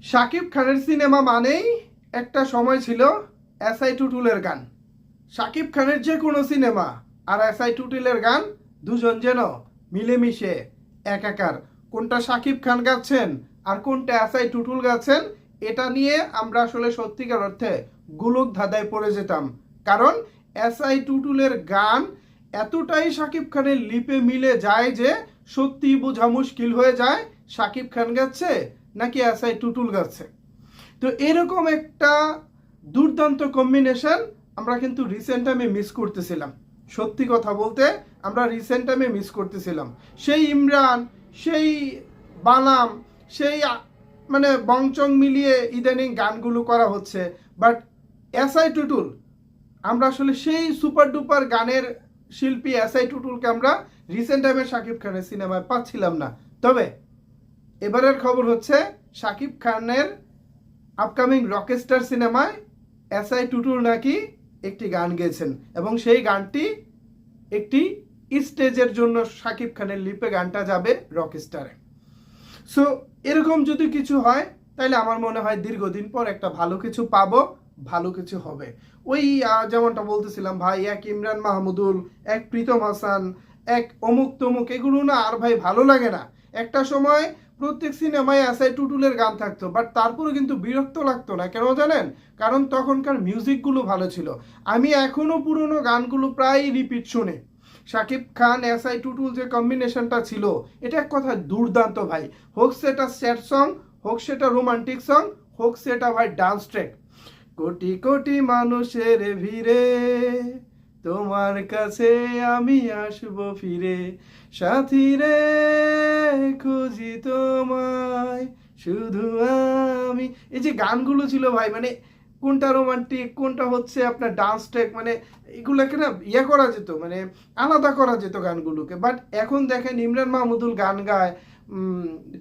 শাকিব খানের সিনেমা মানেই একটা সময় ছিল এসআই টুটুলের গান। শাকিব খানের যে কোনো সিনেমা আর এসআই টুটুলের গান দুজন যেন মিলেমিশে একাকার। কোনটা শাকিব খান গাচ্ছেন আর কোনটা এসআই টুটুল গাচ্ছেন, এটা নিয়ে আমরা আসলে সত্যিকার অর্থে গোলক ধাঁধায় পড়ে যেতাম। কারণ এসআই টুটুলের গান এতটাই শাকিব খানের লিপে মিলে যায় যে সত্যি বোঝা মুশকিল হয়ে যায় শাকিব খান গাচ্ছে নাকি এসআই টুটুল গাচ্ছে। তো এরকম একটা দুর্দান্ত কম্বিনেশন আমরা কিন্তু রিসেন্ট টাইমে মিস করতেছিলাম। সত্যি কথা বলতে আমরা রিসেন্ট টাইমে মিস করতেছিলাম। সেই ইমরান, সেই বানাম, সেই মানে বংচং মিলিয়ে ইদানিং গানগুলো করা হচ্ছে, বাট এসআই টুটুল আমরা আসলে সেই সুপার ডুপার গানের শিল্পী এসআই টুটুলকে আমরা রিসেন্ট টাইমে শাকিব খানের সিনেমায় পাচ্ছিলাম না। তবে এবারের খবর হচ্ছে শাকিব খানের আপকামিং রকস্টার সিনেমায় এসআই টুটুল নাকি একটি গান গেয়েছেন এবং সেই গানটি একটি স্টেজের জন্য শাকিব খানের লিপে গানটা যাবে রকস্টারে। সো এরকম যদি কিছু হয় তাহলে আমার মনে হয় দীর্ঘদিন পর একটা ভালো কিছু পাবো, ভালো কিছু হবে। ওই যেমনটা বলতেছিলাম ভাই, এক ইমরান মাহমুদুল, এক প্রীতম হাসান, এক অমুক তমুক, এগুলো না আর ভাই ভালো লাগে না। একটা সময় প্রত্যেক সিনেমায় এসআই টুটুলের গান থাকতো, বাট তারপরে কিন্তু বিরক্ত লাগতো না। কেন জানেন? কারণ তখনকার মিউজিকগুলো ভালো ছিল। আমি এখনো পুরনো গানগুলো প্রায় রিপিট শুনি। শাকিব খান এসআই টুটুল যে কম্বিনেশনটা ছিল, এটা এক কথা দুর্দান্ত ভাই। হোক সেটা স্যাড সং, হোক সেটা রোমান্টিক সং, হোক সেটা ভাই ডান্স ট্র্যাক। কোটি কোটি মানুষের ভিড়ে তোমার কাছে আমি আসবো ফিরে, সাথী রে খুঁজি তোমায় শুধু আমি। এই যে গানগুলো ছিল ভাই, মানে কোনটা রোমান্টিক, কোনটা হচ্ছে আপনার ডান্স ট্র্যাক, মানে এগুলোকে না ইয়ে করা যেত, মানে আলাদা করা যেত গানগুলোকে। বাট এখন দেখেন ইমরান মাহমুদুল গান গায়,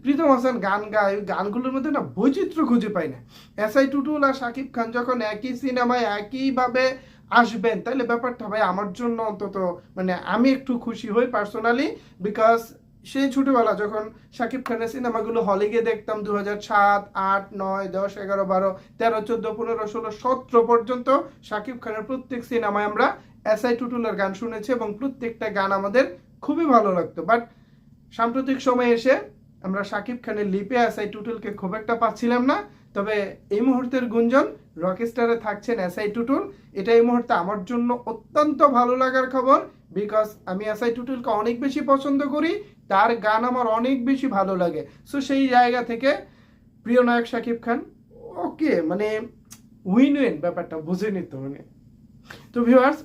প্রীতম হাসান গান গায়, ওই গানগুলোর মধ্যে না বৈচিত্র্য খুঁজে পাই না। এসআই টুটুল আর শাকিব খান যখন একই সিনেমায় একইভাবে আসবেন, তাহলে ব্যাপারটা ভাই আমার জন্য অন্তত মানে আমি একটু খুশি হই পার্সোনালি। বিকজ সেই ছোটবেলা যখন শাকিব খানের সিনেমাগুলো হলে গিয়ে দেখতাম 2007, 8, 9, 10, 11, 12, 13, 14, 15, 16, 17 পর্যন্ত শাকিব খানের প্রত্যেক সিনেমায় আমরা এসআই টুটুলের গান শুনেছি এবং প্রত্যেকটা গান আমাদের খুবই ভালো লাগতো। বাট সাম্প্রতিক সময়ে এসে আমরা শাকিব খানের লিপে এসআই টুটুলকে খুব একটা পাচ্ছিলাম না। তবে এই মুহূর্তের গুঞ্জন রকস্টারে থাকছেন এসআই টুটুল। এটা এই মুহূর্তে আমার জন্য অত্যন্ত ভালো লাগার খবর, বিকজ আমি এসআই টুটুলকে অনেক বেশি পছন্দ করি, তার গান আমার অনেক বেশি ভালো লাগে। সো সেই জায়গা থেকে প্রিয় নায়ক শাকিব খান, ওকে মানে উইন উইন ব্যাপারটা বুঝে নিত মানে। তো ভিউয়ার্স,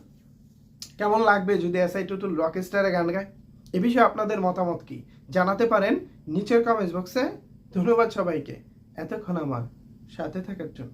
কেমন লাগবে যদি এসআই টুটুল রকস্টারে গান গায়? এ বিষয়ে আপনাদের মতামত কি জানাতে পারেন নিচের কমেন্টস বক্সে। ধন্যবাদ সবাইকে এতক্ষণ আমার সাথে থাকার জন্য।